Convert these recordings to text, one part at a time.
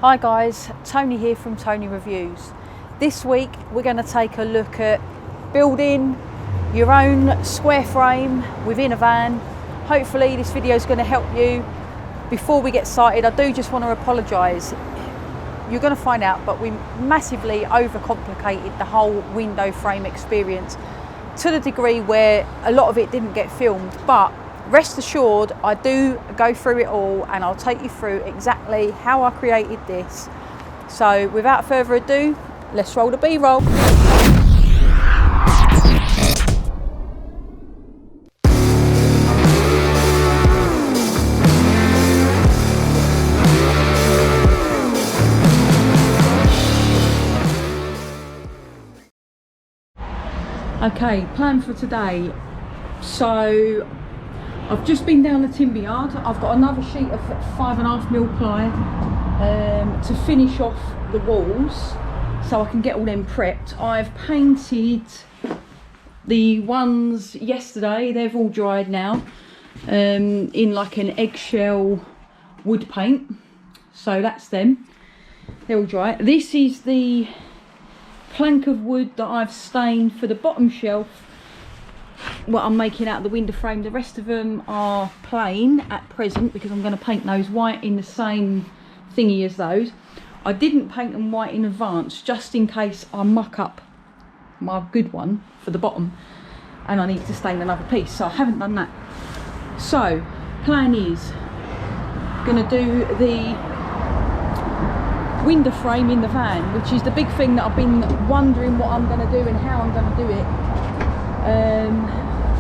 Hi guys, Toni here from Toni Reviews. This week we're going to take a look at building your own square frame within a van. Hopefully this video is going to help you. Before we get started, I do just want to apologise. You're going to find out, but we massively overcomplicated the whole window frame experience to the degree where a lot of it didn't get filmed. But rest assured, I do go through it all and I'll take you through exactly how I created this. So without further ado, let's roll the B-roll. Okay, plan for today. So I've just been down the timber yard. I've got another sheet of 5.5mm ply to finish off the walls so I can get all them prepped. I've painted the ones yesterday, they've all dried now, in like an eggshell wood paint. So that's them, they're all dry. This is the plank of wood that I've stained for the bottom shelf, what I'm making out of the window frame. The rest of them are plain at present because I'm going to paint those white in the same thingy as those. I didn't paint them white in advance just in case I muck up my good one for the bottom and I need to stain another piece, so I haven't done that. So plan is going to do the window frame in the van, which is the big thing that I've been wondering what I'm going to do and how I'm going to do it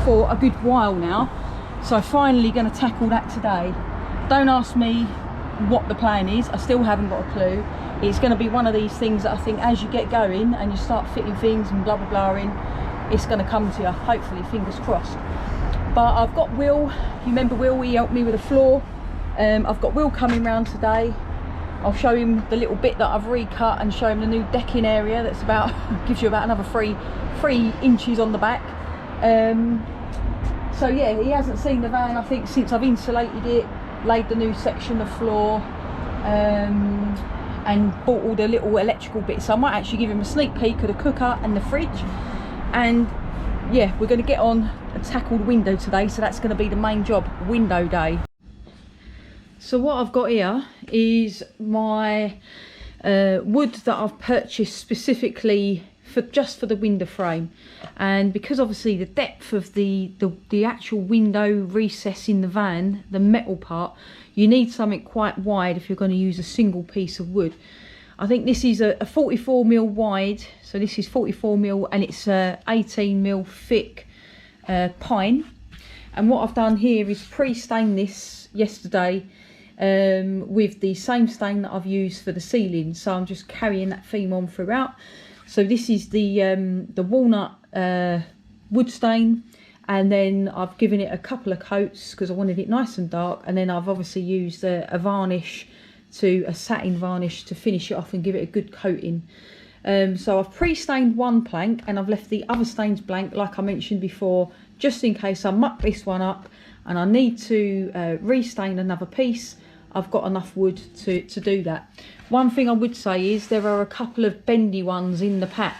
for a good while now. So finally going to tackle that today. Don't ask me what the plan is, I still haven't got a clue. It's going to be one of these things that I think as you get going and you start fitting things and blah blah blah in, it's going to come to you, hopefully, fingers crossed. But I've got Will, you remember Will, he helped me with the floor. I've got Will coming round today. I'll show him the little bit that I've recut and show him the new decking area that's about gives you about another 3 inches on the back. So yeah, he hasn't seen the van I think since I've insulated it, laid the new section of floor, and bought all the little electrical bits. So I might actually give him a sneak peek of the cooker and the fridge. And yeah, we're going to get on and tackle the window today, so that's going to be the main job, window day. So what I've got here is my wood that I've purchased specifically just for the window frame, and because obviously the depth of the actual window recess in the van, the metal part, you need something quite wide if you're going to use a single piece of wood. I think this is a 44mm wide, so this is 44mm and it's 18mm thick pine. And what I've done here is pre-stain this yesterday with the same stain that I've used for the ceiling, so I'm just carrying that theme on throughout. So this is the walnut wood stain, and then I've given it a couple of coats because I wanted it nice and dark, and then I've obviously used a varnish, a satin varnish, to finish it off and give it a good coating. So I've pre-stained one plank and I've left the other stains blank, like I mentioned before, just in case I muck this one up and I need to restain another piece. I've got enough wood to do that. One thing I would say is there are a couple of bendy ones in the pack.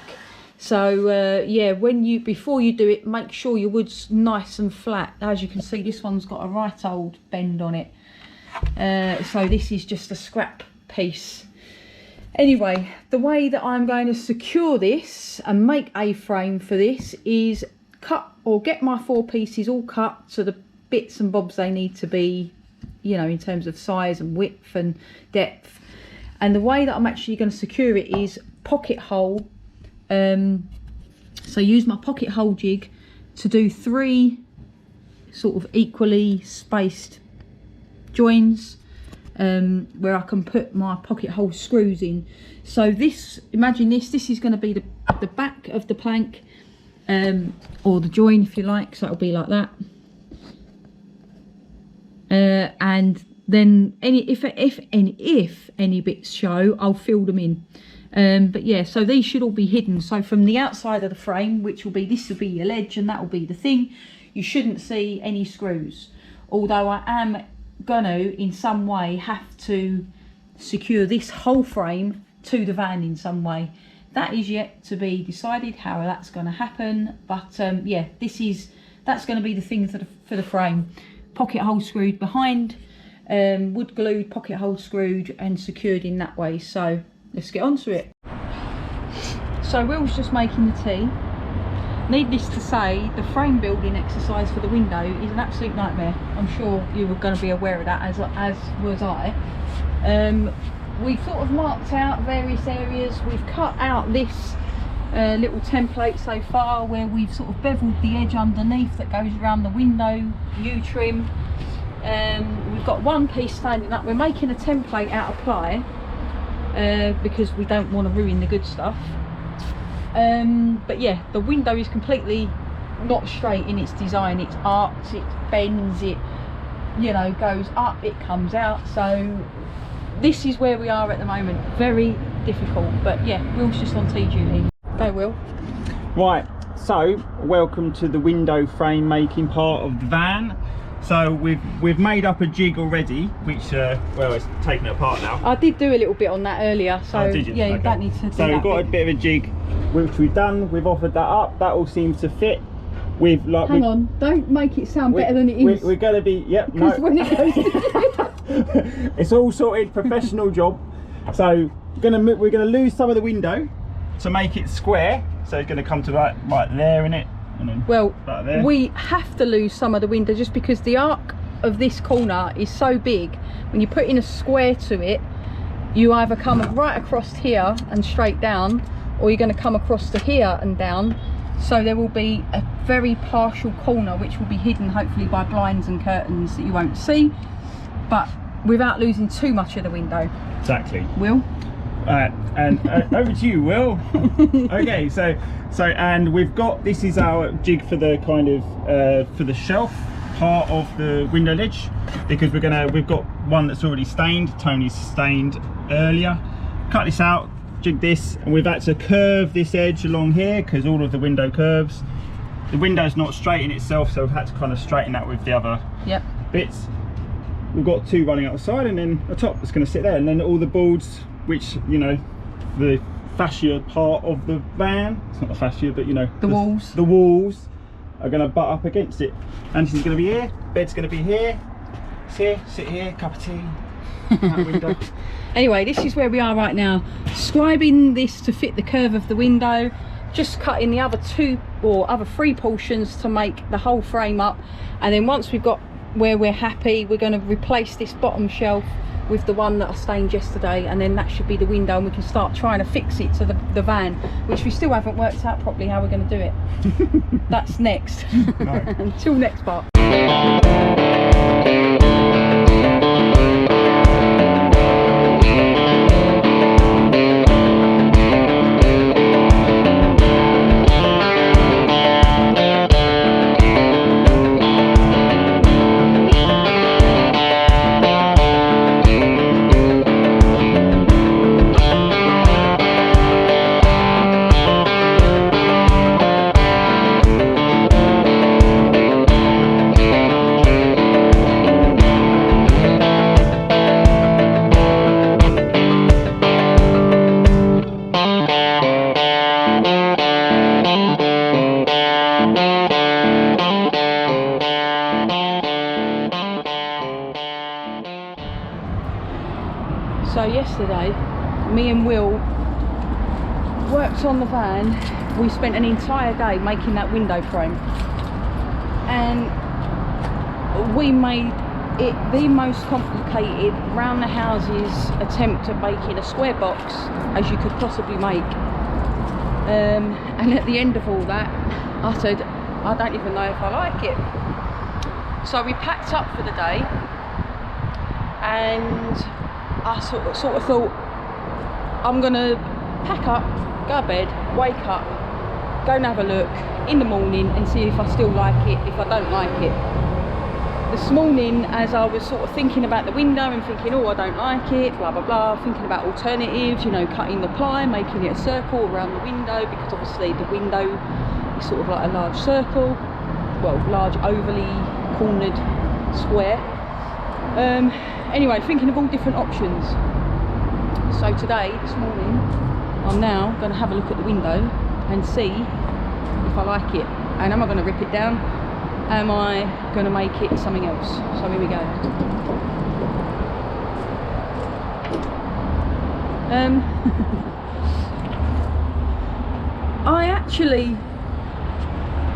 So yeah, before you do it, make sure your wood's nice and flat. As you can see, this one's got a right old bend on it. So this is just a scrap piece. Anyway, the way that I'm going to secure this and make a frame for this is cut or get my 4 pieces all cut to the bits and bobs they need to be, you know, in terms of size and width and depth. And the way that I'm actually going to secure it is pocket hole. So use my pocket hole jig to do 3 sort of equally spaced joins, where I can put my pocket hole screws in. So this, imagine this is going to be the back of the plank, or the join if you like, so it'll be like that. And then if any bits show, I'll fill them in. But yeah, so these should all be hidden. So from the outside of the frame, which will be, this will be your ledge and that will be the thing, you shouldn't see any screws. Although I am gonna in some way have to secure this whole frame to the van in some way. That is yet to be decided how that's going to happen, but yeah, that's going to be the thing for the frame. Pocket hole screwed behind, wood glued, pocket hole screwed and secured in that way. So let's get on to it. So Will's just making the tea. Needless to say, the frame building exercise for the window is an absolute nightmare. I'm sure you were going to be aware of that, as was I. We've sort of marked out various areas. We've cut out this little template so far where we've sort of beveled the edge underneath that goes around the window, U-trim. We've got one piece standing up. We're making a template out of ply because we don't want to ruin the good stuff. But yeah, the window is completely not straight in its design. It's arcs, it bends, it, you know, goes up, it comes out. So this is where we are at the moment. Very difficult, but yeah, Will's just on tea duty. Go, Will. Right, so welcome to the window frame making part of the van. So we've made up a jig already, which well, it's taken it apart now. I did do a little bit on that earlier, so oh, did you? Yeah, okay. You don't need to do so that. We've got a bit of a jig which we've done. We've offered that up. That all seems to fit. We've like. Hang on, don't make it sound better than it is. We're going to be because when it goes it's all sorted, professional job. So we're gonna lose some of the window to make it square. So it's going to come to right there, innit? And then well, right there. We have to lose some of the window just because the arc of this corner is so big. When you put in a square to it, you either come right across here and straight down, or you're going to come across to here and down. So there will be a very partial corner which will be hidden hopefully by blinds and curtains that you won't see, but without losing too much of the window. Exactly. Will? And over to you, Will. Okay, so and we've got, this is our jig for the kind of for the shelf part of the window ledge, because we've got one that's already stained. Tony's stained earlier. Cut this out, jig this, and we've had to curve this edge along here because all of the window curves. The window's not straight in itself, so we've had to kind of straighten that with the other bits. We've got two running outside and then a top that's going to sit there, and then all the boards, which, you know, the fascia part of the van, it's not the fascia, but you know, the walls are going to butt up against it. Anderson's going to be here, bed's going to be here, it's here, sit here, cup of tea, out window. Anyway, this is where we are right now, scribing this to fit the curve of the window, just cutting the other other three portions to make the whole frame up, and then once we've got where we're happy, we're going to replace this bottom shelf with the one that I stained yesterday, and then that should be the window, and we can start trying to fix it to the van, which we still haven't worked out properly how we're going to do it. That's next. No. Until next part. So yesterday, me and Will worked on the van. We spent an entire day making that window frame, and we made it the most complicated round the houses attempt at making a square box as you could possibly make. And at the end of all that, I said, I don't even know if I like it. So we packed up for the day, and I sort of thought, I'm gonna pack up, go to bed, wake up, go and have a look in the morning and see if I still like it, if I don't like it. This morning, as I was sort of thinking about the window and thinking, oh, I don't like it, blah blah blah, thinking about alternatives, you know, cutting the ply, making it a circle around the window, because obviously the window is sort of like a large circle, well, large overly cornered square. Anyway, thinking of all different options, So today, this morning, I'm now going to have a look at the window and see if I like it. And am I going to rip it down? Am I going to make it something else? So here we go.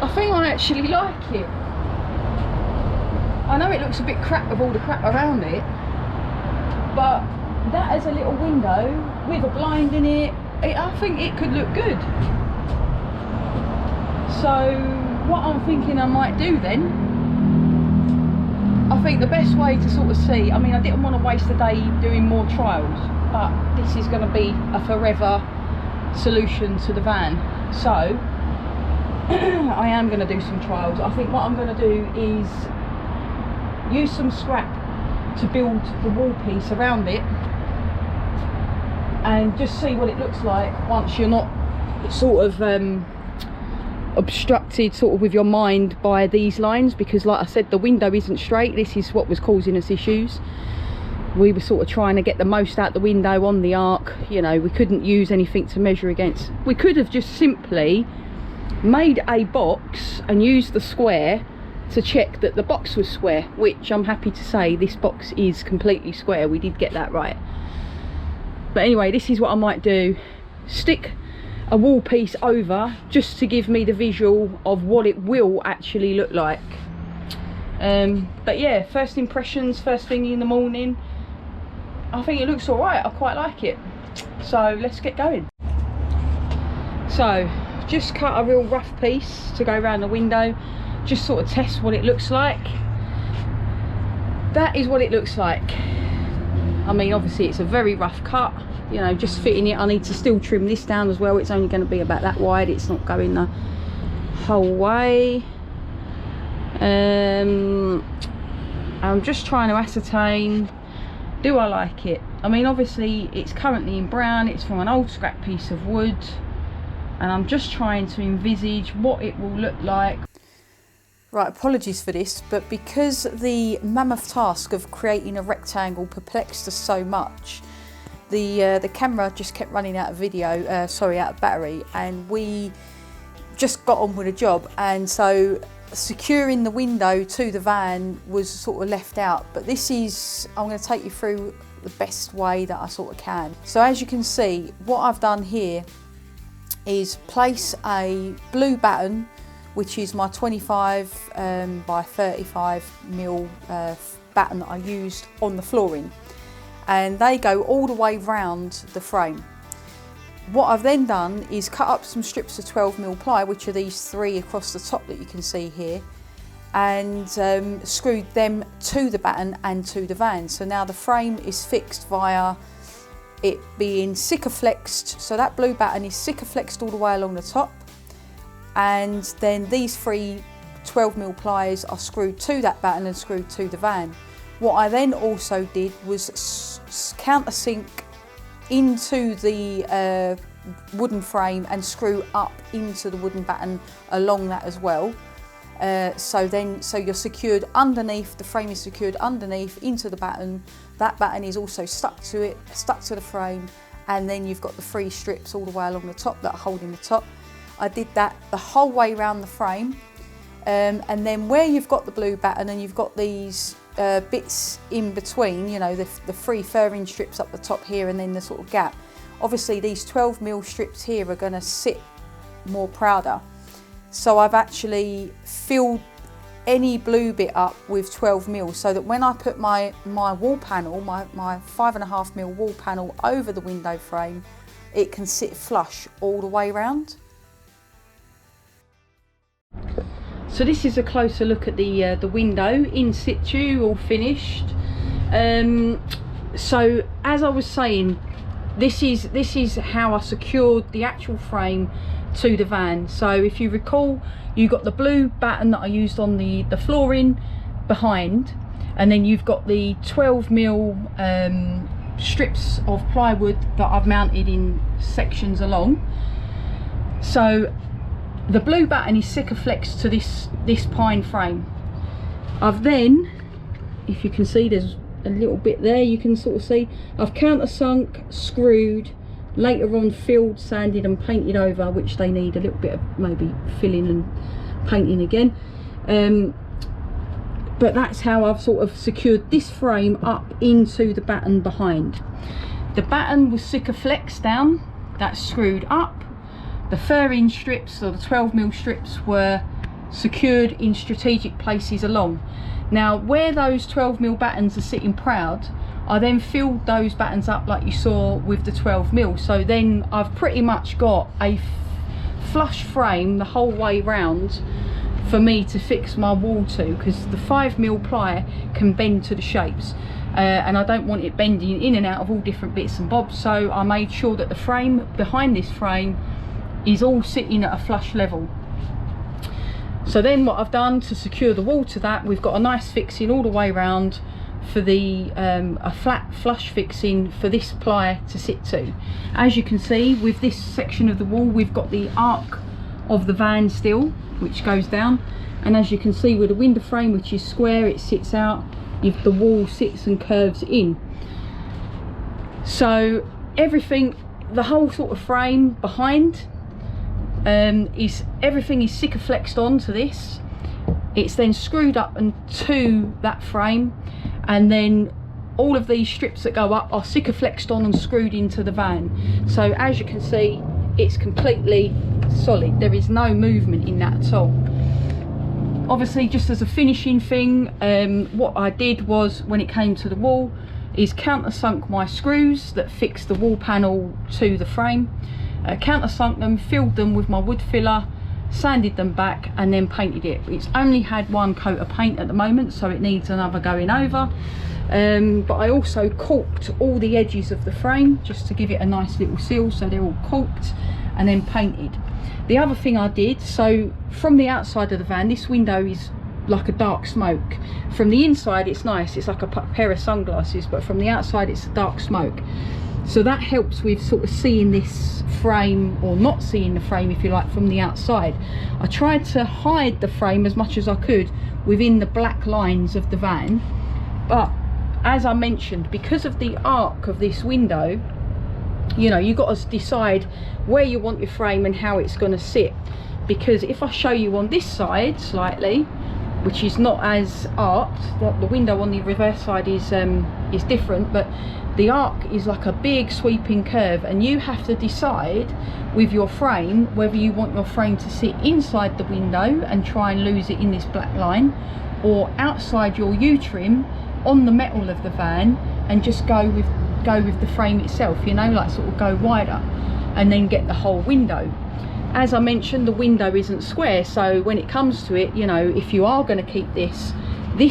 I think I actually like it. I know it looks a bit crap with all the crap around it, but that as a little window with a blind in it, I think it could look good. So what I'm thinking I might do then, I think the best way to sort of see, I mean, I didn't want to waste the day doing more trials, but this is going to be a forever solution to the van. So I am going to do some trials. I think what I'm going to do is use some scrap to build the wall piece around it and just see what it looks like once you're not sort of obstructed sort of with your mind by these lines, because like I said, the window isn't straight. This is what was causing us issues. We were sort of trying to get the most out the window on the arc, you know, we couldn't use anything to measure against. We could have just simply made a box and used the square to check that the box was square, which I'm happy to say this box is completely square. We did get that right. But anyway, this is what I might do. Stick a wall piece over just to give me the visual of what it will actually look like. But yeah, first impressions, first thing in the morning, I think it looks all right. I quite like it. So let's get going. So just cut a real rough piece to go around the window, just sort of test what it looks like. That is what it looks like. I mean, obviously it's a very rough cut, you know, just fitting it. I need to still trim this down as well. It's only going to be about that wide, it's not going the whole way. I'm just trying to ascertain, do I like it? I mean, obviously it's currently in brown, it's from an old scrap piece of wood, and I'm just trying to envisage what it will look like. Right, apologies for this, but because the mammoth task of creating a rectangle perplexed us so much, the camera just kept running out of out of battery, and we just got on with the job, and so securing the window to the van was sort of left out. But this is, I'm going to take you through the best way that I sort of can. So as you can see, what I've done here is place a blue batten, which is my 25 by 35mm batten that I used on the flooring, and they go all the way round the frame. What I've then done is cut up some strips of 12mm ply, which are these 3 across the top that you can see here, and screwed them to the batten and to the van. So now the frame is fixed via it being Sikaflexed, so that blue batten is Sikaflexed all the way along the top, and then these 3 12mm pliers are screwed to that batten and screwed to the van. What I then also did was countersink into the wooden frame and screw up into the wooden batten along that as well. So you're secured underneath, the frame is secured underneath into the batten. That batten is also stuck to it, stuck to the frame, and then you've got the 3 strips all the way along the top that are holding the top. I did that the whole way around the frame, and then where you've got the blue batten and you've got these bits in between, you know, the 3 furring strips up the top here and then the sort of gap, obviously these 12mm strips here are going to sit more prouder. So I've actually filled any blue bit up with 12mm, so that when I put my wall panel, my 5.5mm wall panel over the window frame, it can sit flush all the way round. So this is a closer look at the window in situ, all finished. So as I was saying, this is how I secured the actual frame to the van. So if you recall, you got the blue batten that I used on the flooring behind, and then you've got the 12mm strips of plywood that I've mounted in sections along. So the blue batten is Sikaflexed to this pine frame. I've then, if you can see, there's a little bit there, you can sort of see. I've countersunk, screwed, later on filled, sanded and painted over, which they need a little bit of maybe filling and painting again. But that's how I've sort of secured this frame up into the batten behind. The batten was Sikaflex down, that's screwed up. The fur-in strips, or the 12mm strips, were secured in strategic places along. Now where those 12mm battens are sitting proud, I then filled those battens up like you saw with the 12mm. So then I've pretty much got a flush frame the whole way round for me to fix my wall to, because the 5mm ply can bend to the shapes, and I don't want it bending in and out of all different bits and bobs. So I made sure that the frame behind this frame is all sitting at a flush level. So then what I've done to secure the wall to that, we've got a nice fixing all the way around for the a flat flush fixing for this ply to sit to. As you can see, with this section of the wall, we've got the arc of the van still, which goes down, and as you can see with the window frame, which is square, it sits out, if the wall sits and curves in. So everything, the whole sort of frame behind, everything is Sikaflexed onto this. It's then screwed up and to that frame, and then all of these strips that go up are Sikaflexed on and screwed into the van. So as you can see, it's completely solid. There is no movement in that at all. Obviously, just as a finishing thing, what I did was, when it came to the wall, is countersunk my screws that fix the wall panel to the frame. Countersunk them, filled them with my wood filler, sanded them back, and then painted it. It's only had one coat of paint at the moment, so it needs another going over. But I also caulked all the edges of the frame just to give it a nice little seal, so they're all caulked and then painted. The other thing I did, so from the outside of the van, this window is like a dark smoke. From the inside it's nice, it's like a pair of sunglasses, but from the outside it's a dark smoke. So that helps with sort of seeing this frame, or not seeing the frame if you like, from the outside. I tried to hide the frame as much as I could within the black lines of the van, but as I mentioned, because of the arc of this window, you know, you've got to decide where you want your frame and how it's going to sit. Because if I show you on this side slightly, which is not as arced, the window on the reverse side is different, but the arc is like a big sweeping curve, and you have to decide with your frame whether you want your frame to sit inside the window and try and lose it in this black line, or outside your U-trim on the metal of the van and just go with the frame itself, you know, like sort of go wider and then get the whole window. As I mentioned, the window isn't square, so when it comes to it, you know, if you are going to keep this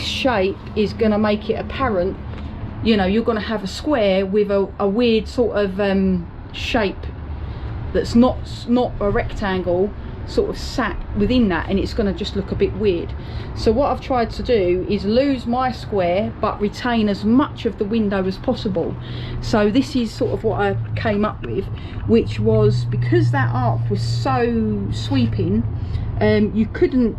shape is going to make it apparent, you know, you're going to have a square with a weird sort of shape that's not a rectangle sort of sat within that, and it's going to just look a bit weird. So what I've tried to do is lose my square but retain as much of the window as possible. So this is sort of what I came up with, which was, because that arc was so sweeping, you couldn't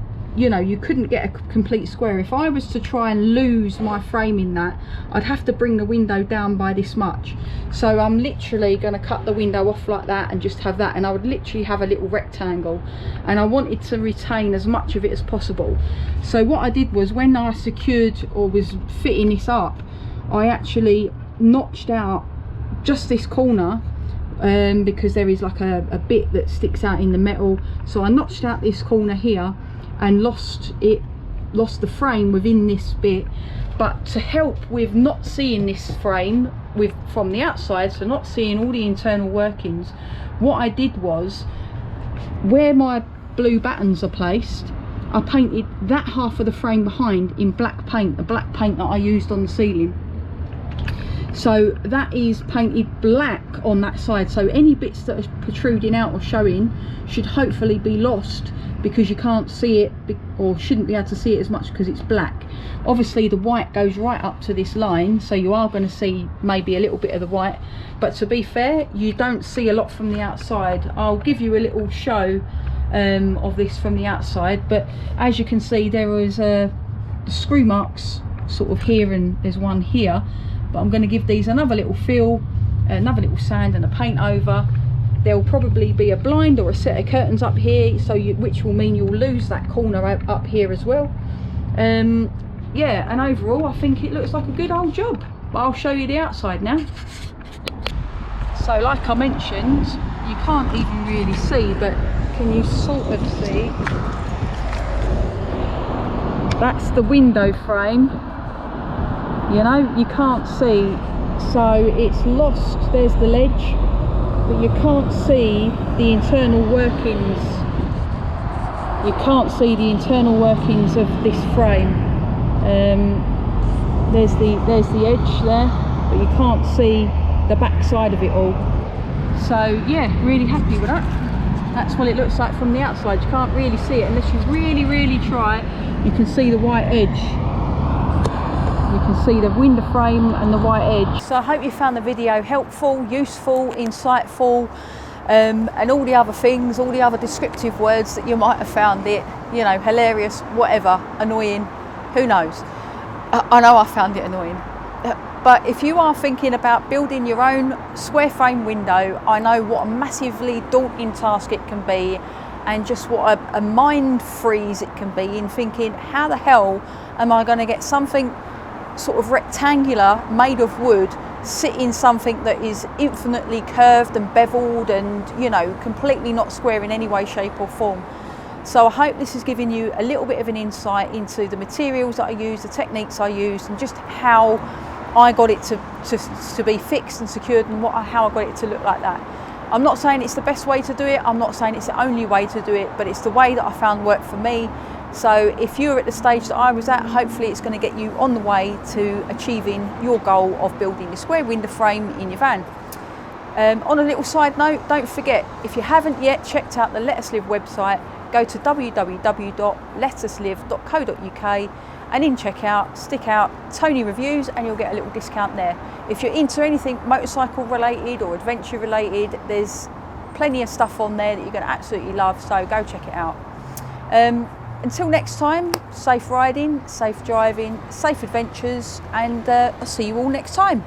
get a complete square. If I was to try and lose my frame in that, I'd have to bring the window down by this much. So I'm literally going to cut the window off like that and just have that, and I would literally have a little rectangle, and I wanted to retain as much of it as possible. So what I did was, when I secured or was fitting this up, I actually notched out just this corner, because there is like a bit that sticks out in the metal. So I notched out this corner here and lost the frame within this bit. But to help with not seeing this frame from the outside, so not seeing all the internal workings, what I did was, where my blue battens are placed, I painted that half of the frame behind in black paint, the black paint that I used on the ceiling. So that is painted black on that side, so any bits that are protruding out or showing should hopefully be lost, because you can't see it, or shouldn't be able to see it as much because it's black. Obviously the white goes right up to this line, so you are going to see maybe a little bit of the white, but to be fair, you don't see a lot from the outside. I'll give you a little show of this from the outside, but as you can see, there is screw marks sort of here, and there's one here, but I'm going to give these another little fill, another little sand and a paint over. There'll probably be a blind or a set of curtains up here, so which will mean you'll lose that corner up here as well. Yeah, and overall I think it looks like a good old job, but I'll show you the outside now. So like I mentioned, you can't even really see, but can you sort of see? That's the window frame. You know, you can't see, so it's lost. There's the ledge, but you can't see the internal workings. You can't see the internal workings of this frame. There's the edge there, but you can't see the back side of it all. So yeah, really happy with that. That's what it looks like from the outside. You can't really see it unless you really try it. You can see the white edge. You can see the window frame and the white edge. So I hope you found the video helpful, useful, insightful, and all the other things, all the other descriptive words that you might have found it, you know, hilarious, whatever, annoying, who knows. I know I found it annoying. But if you are thinking about building your own square frame window, I know what a massively daunting task it can be, and just what a mind freeze it can be in thinking, how the hell am I going to get something sort of rectangular made of wood sit in something that is infinitely curved and beveled and, you know, completely not square in any way, shape or form. So I hope this has given you a little bit of an insight into the materials that I use, the techniques I used, and just how I got it to be fixed and secured, and how I got it to look like that. I'm not saying it's the best way to do it, I'm not saying it's the only way to do it, but it's the way that I found worked for me. So if you're at the stage that I was at, hopefully it's going to get you on the way to achieving your goal of building a square window frame in your van. On a little side note, don't forget, if you haven't yet checked out the Let Us Live website, go to www.letuslive.co.uk and in checkout, stick out Toni Reviews and you'll get a little discount there. If you're into anything motorcycle related or adventure related, there's plenty of stuff on there that you're going to absolutely love, so go check it out. Until next time, safe riding, safe driving, safe adventures, and I'll see you all next time.